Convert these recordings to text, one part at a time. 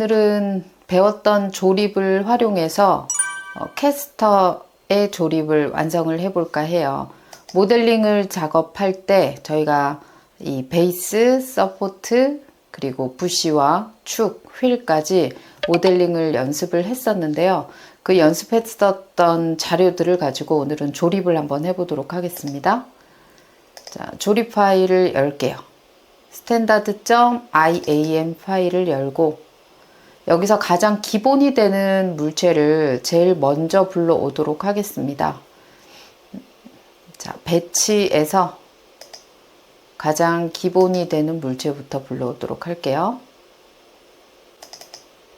오늘은 배웠던 조립을 활용해서 캐스터의 조립을 완성을 해볼까 해요. 모델링을 작업할 때 저희가 이 베이스, 서포트, 그리고 부시와 축, 휠까지 모델링을 연습을 했었는데요. 그 연습했었던 자료들을 가지고 오늘은 조립을 한번 해보도록 하겠습니다. 자, 조립 파일을 열게요. standard.iam 파일을 열고 여기서 가장 기본이 되는 물체를 제일 먼저 불러오도록 하겠습니다. 자, 배치에서 가장 기본이 되는 물체부터 불러오도록 할게요.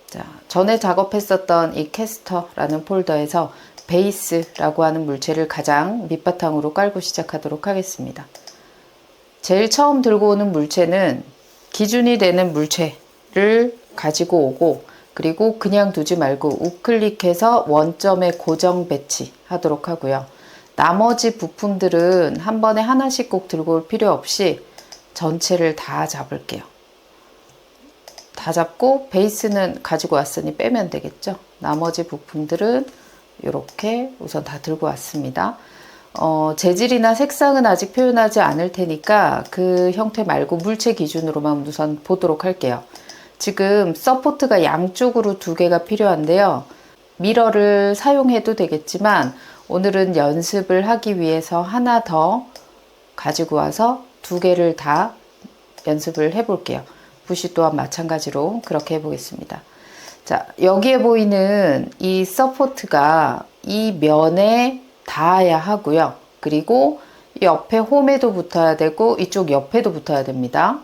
자, 전에 작업했었던 이 캐스터라는 폴더에서 베이스라고 하는 물체를 가장 밑바탕으로 깔고 시작하도록 하겠습니다. 제일 처음 들고 오는 물체는 기준이 되는 물체를 가지고 오고, 그리고 그냥 두지 말고 우클릭해서 원점에 고정 배치하도록 하고요. 나머지 부품들은 한 번에 하나씩 꼭 들고 올 필요 없이 전체를 다 잡을게요. 다 잡고 베이스는 가지고 왔으니 빼면 되겠죠. 나머지 부품들은 이렇게 우선 다 들고 왔습니다. 재질이나 색상은 아직 표현하지 않을 테니까 그 형태 말고 물체 기준으로만 우선 보도록 할게요. 지금 서포트가 양쪽으로 두 개가 필요한데요. 미러를 사용해도 되겠지만 오늘은 연습을 하기 위해서 하나 더 가지고 와서 두 개를 다 연습을 해볼게요. 부시 또한 마찬가지로 그렇게 해보겠습니다. 자, 여기에 보이는 이 서포트가 이 면에 닿아야 하고요. 그리고 옆에 홈에도 붙어야 되고 이쪽 옆에도 붙어야 됩니다.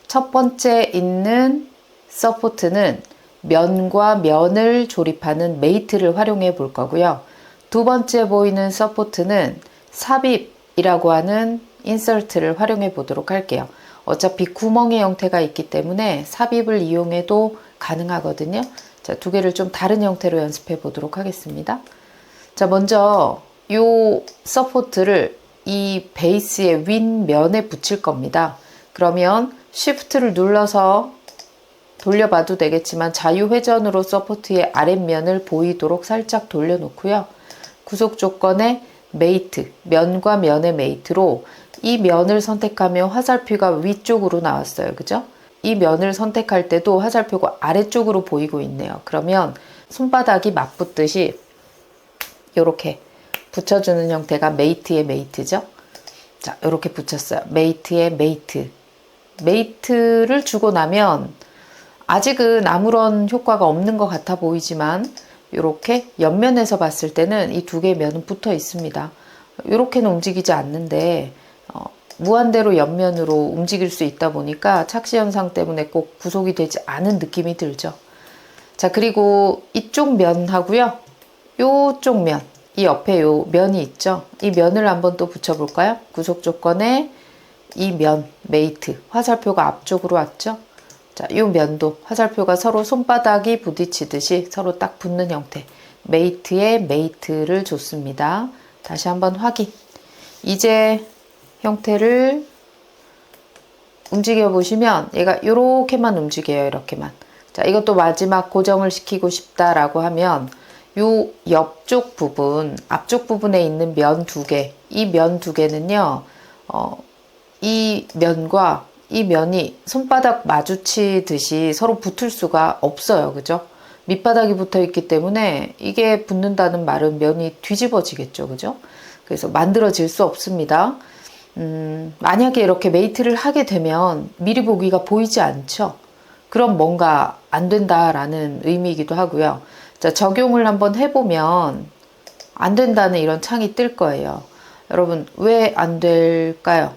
첫 번째 있는 서포트는 면과 면을 조립하는 메이트를 활용해 볼 거고요. 두 번째 보이는 서포트는 삽입이라고 하는 인서트를 활용해 보도록 할게요. 어차피 구멍의 형태가 있기 때문에 삽입을 이용해도 가능하거든요. 자, 두 개를 좀 다른 형태로 연습해 보도록 하겠습니다. 자, 먼저 이 서포트를 이 베이스의 윗면에 붙일 겁니다. 그러면 쉬프트를 눌러서 돌려봐도 되겠지만 자유회전으로 서포트의 아랫면을 보이도록 살짝 돌려놓고요. 구속 조건에 메이트, 면과 면의 메이트로 이 면을 선택하면 화살표가 위쪽으로 나왔어요. 그죠? 이 면을 선택할 때도 화살표가 아래쪽으로 보이고 있네요. 그러면 손바닥이 맞붙듯이 이렇게 붙여주는 형태가 메이트의 메이트죠. 자, 이렇게 붙였어요. 메이트의 메이트. 메이트를 주고 나면 아직은 아무런 효과가 없는 것 같아 보이지만 이렇게 옆면에서 봤을 때는 이 두 개의 면은 붙어 있습니다. 이렇게는 움직이지 않는데 무한대로 옆면으로 움직일 수 있다 보니까 착시 현상 때문에 꼭 구속이 되지 않은 느낌이 들죠. 자, 그리고 이쪽 면하고요. 이쪽 면, 이 옆에 요 면이 있죠. 이 면을 한번 또 붙여볼까요? 구속 조건에 이 면, 메이트, 화살표가 앞쪽으로 왔죠. 자, 이 면도 화살표가 서로 손바닥이 부딪히듯이 서로 딱 붙는 형태. 메이트에 메이트를 줬습니다. 다시 한번 확인. 이제 형태를 움직여 보시면 얘가 이렇게만 움직여요. 이렇게만. 자, 이것도 마지막 고정을 시키고 싶다라고 하면 요 옆쪽 부분, 앞쪽 부분에 있는 면 두 개, 이 면 두 개는요, 이 면과 이 면이 손바닥 마주치듯이 서로 붙을 수가 없어요. 그죠? 밑바닥이 붙어 있기 때문에 이게 붙는다는 말은 면이 뒤집어지겠죠. 그죠? 그래서 만들어질 수 없습니다. 만약에 이렇게 메이트를 하게 되면 미리 보기가 보이지 않죠? 그럼 뭔가 안 된다라는 의미이기도 하고요. 자, 적용을 한번 해보면 안 된다는 이런 창이 뜰 거예요. 여러분, 왜 안 될까요?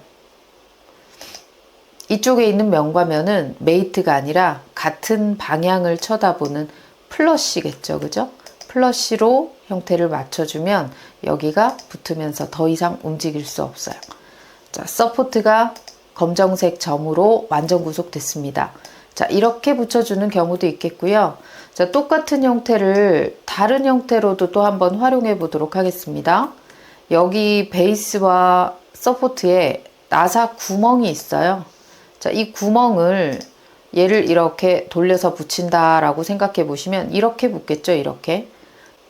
이쪽에 있는 면과 면은 메이트가 아니라 같은 방향을 쳐다보는 플러시겠죠. 그죠? 플러시로 형태를 맞춰주면 여기가 붙으면서 더 이상 움직일 수 없어요. 자, 서포트가 검정색 점으로 완전 구속됐습니다. 자, 이렇게 붙여주는 경우도 있겠고요. 자, 똑같은 형태를 다른 형태로도 또 한번 활용해 보도록 하겠습니다. 여기 베이스와 서포트에 나사 구멍이 있어요. 자, 이 구멍을 얘를 이렇게 돌려서 붙인다라고 생각해 보시면 이렇게 붙겠죠. 이렇게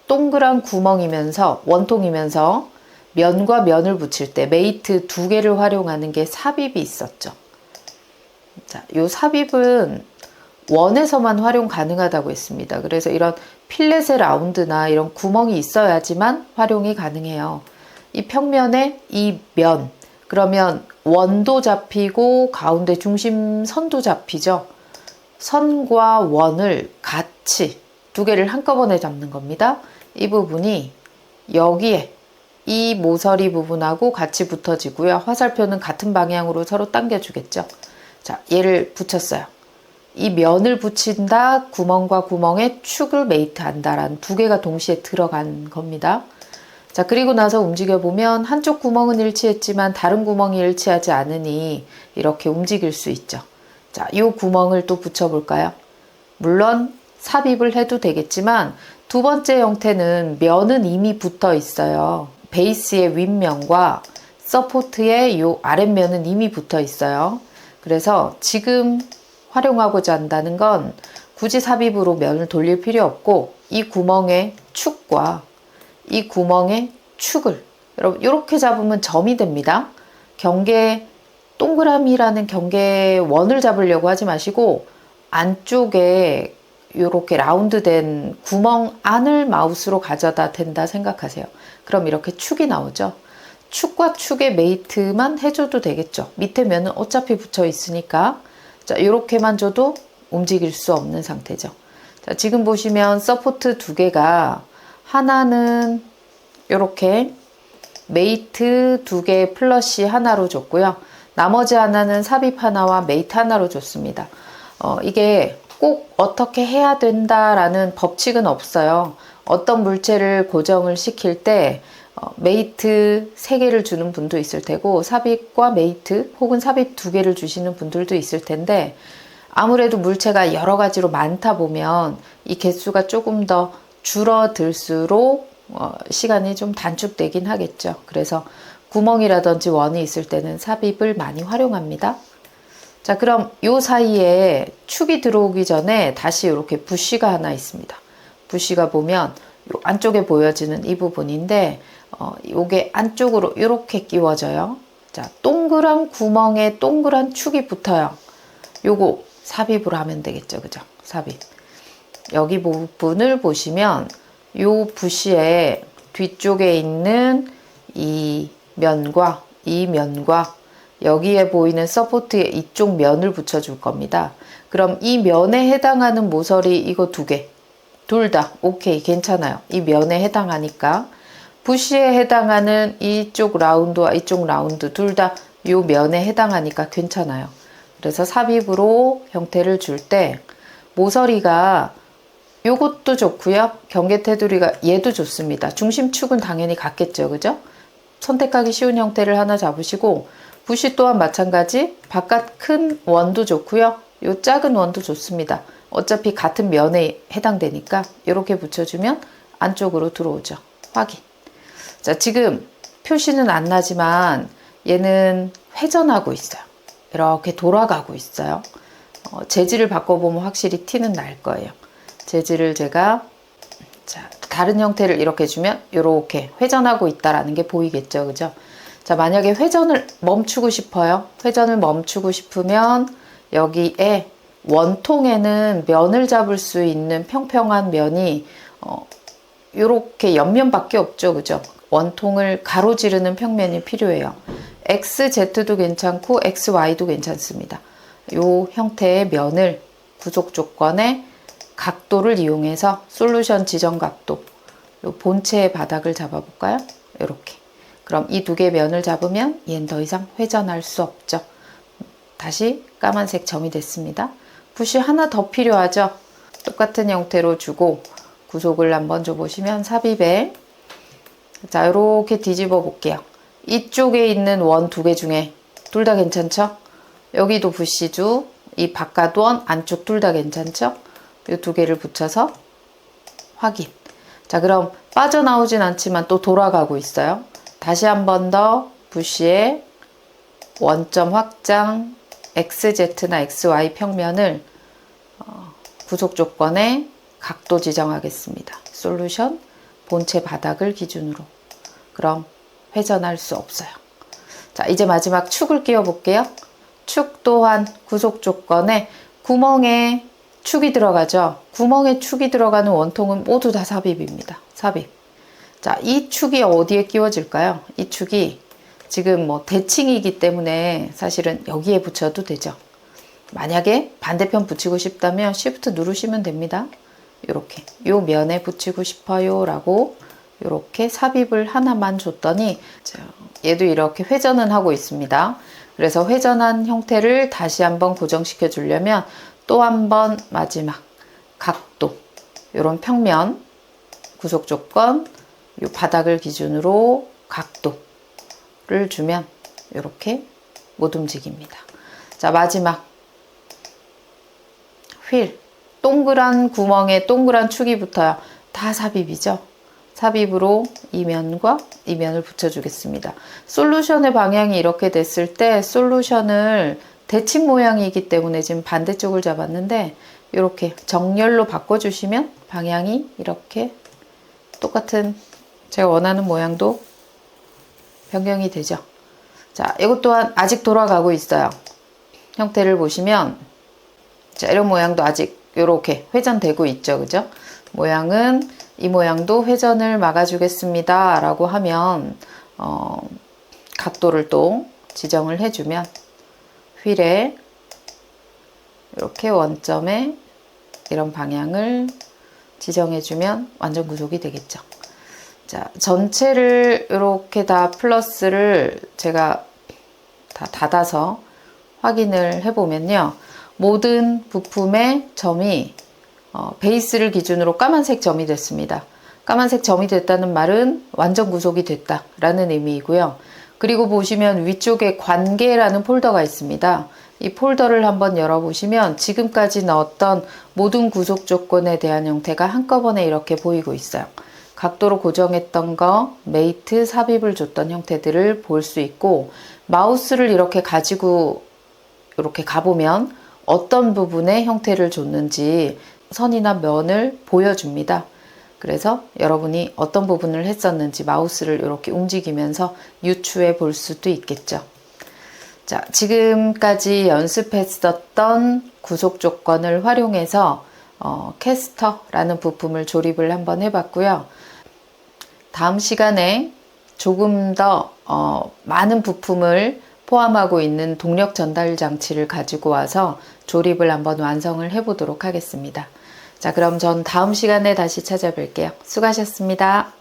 동그란 구멍이면서 원통이면서 면과 면을 붙일 때 메이트 두 개를 활용하는 게 삽입이 있었죠. 자, 요 삽입은 원에서만 활용 가능하다고 했습니다. 그래서 이런 필렛의 라운드나 이런 구멍이 있어야지만 활용이 가능해요. 이 평면에 이 면, 그러면 원도 잡히고 가운데 중심선도 잡히죠. 선과 원을 같이 두 개를 한꺼번에 잡는 겁니다. 이 부분이 여기에 이 모서리 부분하고 같이 붙어지고요. 화살표는 같은 방향으로 서로 당겨주겠죠. 자, 얘를 붙였어요. 이 면을 붙인다, 구멍과 구멍에 축을 메이트한다라는 두 개가 동시에 들어간 겁니다. 자, 그리고 나서 움직여보면 한쪽 구멍은 일치했지만 다른 구멍이 일치하지 않으니 이렇게 움직일 수 있죠. 자, 이 구멍을 또 붙여볼까요? 물론 삽입을 해도 되겠지만 두 번째 형태는 면은 이미 붙어 있어요. 베이스의 윗면과 서포트의 이 아랫면은 이미 붙어 있어요. 그래서 지금 활용하고자 한다는 건 굳이 삽입으로 면을 돌릴 필요 없고 이 구멍의 축과 이 구멍의 축을 여러분 이렇게 잡으면 점이 됩니다. 경계 동그라미라는 경계 원을 잡으려고 하지 마시고 안쪽에 이렇게 라운드된 구멍 안을 마우스로 가져다 댄다 생각하세요. 그럼 이렇게 축이 나오죠. 축과 축의 메이트만 해줘도 되겠죠. 밑에 면은 어차피 붙여 있으니까 자, 이렇게만 줘도 움직일 수 없는 상태죠. 자, 지금 보시면 서포트 두 개가 하나는 이렇게 메이트 두 개 플러시 하나로 줬고요. 나머지 하나는 삽입 하나와 메이트 하나로 줬습니다. 이게 꼭 어떻게 해야 된다라는 법칙은 없어요. 어떤 물체를 고정을 시킬 때 메이트 3개를 주는 분도 있을 테고 삽입과 메이트 혹은 삽입 2개를 주시는 분들도 있을 텐데 아무래도 물체가 여러 가지로 많다 보면 이 개수가 조금 더 줄어들수록 시간이 좀 단축되긴 하겠죠. 그래서 구멍이라든지 원이 있을 때는 삽입을 많이 활용합니다. 자, 그럼 요 사이에 축이 들어오기 전에 다시 이렇게 부시가 하나 있습니다. 부시가 보면 요 안쪽에 보여지는 이 부분인데 요게 안쪽으로 이렇게 끼워져요. 자, 동그란 구멍에 동그란 축이 붙어요. 요거 삽입으로 하면 되겠죠. 그죠? 삽입. 여기 부분을 보시면 요 부시의 뒤쪽에 있는 이 면과 이 면과 여기에 보이는 서포트에 이쪽 면을 붙여줄 겁니다. 그럼 이 면에 해당하는 모서리 이거 2개. 둘 다 오케이 괜찮아요. 이 면에 해당하니까 부시에 해당하는 이쪽 라운드와 이쪽 라운드 둘 다 이 면에 해당하니까 괜찮아요. 그래서 삽입으로 형태를 줄 때 모서리가 요것도 좋고요. 경계 테두리가 얘도 좋습니다. 중심축은 당연히 같겠죠. 그죠? 선택하기 쉬운 형태를 하나 잡으시고 부시 또한 마찬가지 바깥 큰 원도 좋고요. 요 작은 원도 좋습니다. 어차피 같은 면에 해당되니까 이렇게 붙여주면 안쪽으로 들어오죠. 확인. 자, 지금 표시는 안 나지만 얘는 회전하고 있어요. 이렇게 돌아가고 있어요. 재질을 바꿔보면 확실히 티는 날 거예요. 재질을 제가 자, 다른 형태를 이렇게 주면 이렇게 회전하고 있다라는 게 보이겠죠. 그죠? 자, 만약에 회전을 멈추고 싶어요. 회전을 멈추고 싶으면 여기에 원통에는 면을 잡을 수 있는 평평한 면이 이렇게 옆면밖에 없죠. 그죠? 원통을 가로지르는 평면이 필요해요. XZ도 괜찮고 XY도 괜찮습니다. 이 형태의 면을 구속 조건에 각도를 이용해서 솔루션 지정 각도 요 본체의 바닥을 잡아볼까요? 이렇게. 그럼 이 2개 면을 잡으면 얘는 더 이상 회전할 수 없죠. 다시 까만색 점이 됐습니다. 붓이 하나 더 필요하죠. 똑같은 형태로 주고 구속을 한번 줘보시면 삽입에 자 이렇게 뒤집어 볼게요. 이쪽에 있는 원 2개 중에 둘 다 괜찮죠? 여기도 붓이주 이 바깥 원 안쪽 둘 다 괜찮죠? 이 2개를 붙여서 확인. 자, 그럼 빠져나오진 않지만 또 돌아가고 있어요. 다시 한 번 더 붓시에 원점 확장 XZ나 XY 평면을 구속 조건에 각도 지정하겠습니다. 솔루션 본체 바닥을 기준으로. 그럼 회전할 수 없어요. 자, 이제 마지막 축을 끼워 볼게요. 축 또한 구속 조건에 구멍에 축이 들어가죠. 구멍에 축이 들어가는 원통은 모두 다 삽입입니다. 삽입. 자, 이 축이 어디에 끼워질까요? 이 축이 지금 뭐 대칭이기 때문에 사실은 여기에 붙여도 되죠. 만약에 반대편 붙이고 싶다면 Shift 누르시면 됩니다. 이렇게 요 면에 붙이고 싶어요 라고 이렇게 삽입을 하나만 줬더니 얘도 이렇게 회전은 하고 있습니다. 그래서 회전한 형태를 다시 한번 고정시켜 주려면 또 한번 마지막 각도, 이런 평면 구속 조건 요 바닥을 기준으로 각도를 주면 이렇게 못 움직입니다. 자, 마지막 휠, 동그란 구멍에 동그란 축이 붙어요. 다 삽입이죠. 삽입으로 이 면과 이 면을 붙여주겠습니다. 솔루션의 방향이 이렇게 됐을 때 솔루션을 대칭 모양이기 때문에 지금 반대쪽을 잡았는데 이렇게 정렬로 바꿔주시면 방향이 이렇게 똑같은 제가 원하는 모양도 변경이 되죠. 자, 이것 또한 아직 돌아가고 있어요. 형태를 보시면 자, 이런 모양도 아직 이렇게 회전되고 있죠. 그죠? 모양은 이 모양도 회전을 막아주겠습니다 라고 하면 각도를 또 지정을 해주면 휠에 이렇게 원점에 이런 방향을 지정해주면 완전 구속이 되겠죠. 자, 전체를 이렇게 다 플러스를 제가 다 닫아서 확인을 해보면요. 모든 부품의 점이 베이스를 기준으로 까만색 점이 됐습니다. 까만색 점이 됐다는 말은 완전 구속이 됐다라는 의미이고요. 그리고 보시면 위쪽에 관계라는 폴더가 있습니다. 이 폴더를 한번 열어보시면 지금까지 넣었던 모든 구속 조건에 대한 형태가 한꺼번에 이렇게 보이고 있어요. 각도로 고정했던 거, 메이트, 삽입을 줬던 형태들을 볼 수 있고 마우스를 이렇게 가지고 이렇게 가보면 어떤 부분에 형태를 줬는지 선이나 면을 보여줍니다. 그래서 여러분이 어떤 부분을 했었는지 마우스를 이렇게 움직이면서 유추해 볼 수도 있겠죠. 자, 지금까지 연습했었던 구속 조건을 활용해서 캐스터라는 부품을 조립을 한번 해봤고요. 다음 시간에 조금 더 많은 부품을 포함하고 있는 동력 전달 장치를 가지고 와서 조립을 한번 완성을 해보도록 하겠습니다. 자, 그럼 전 다음 시간에 다시 찾아뵐게요. 수고하셨습니다.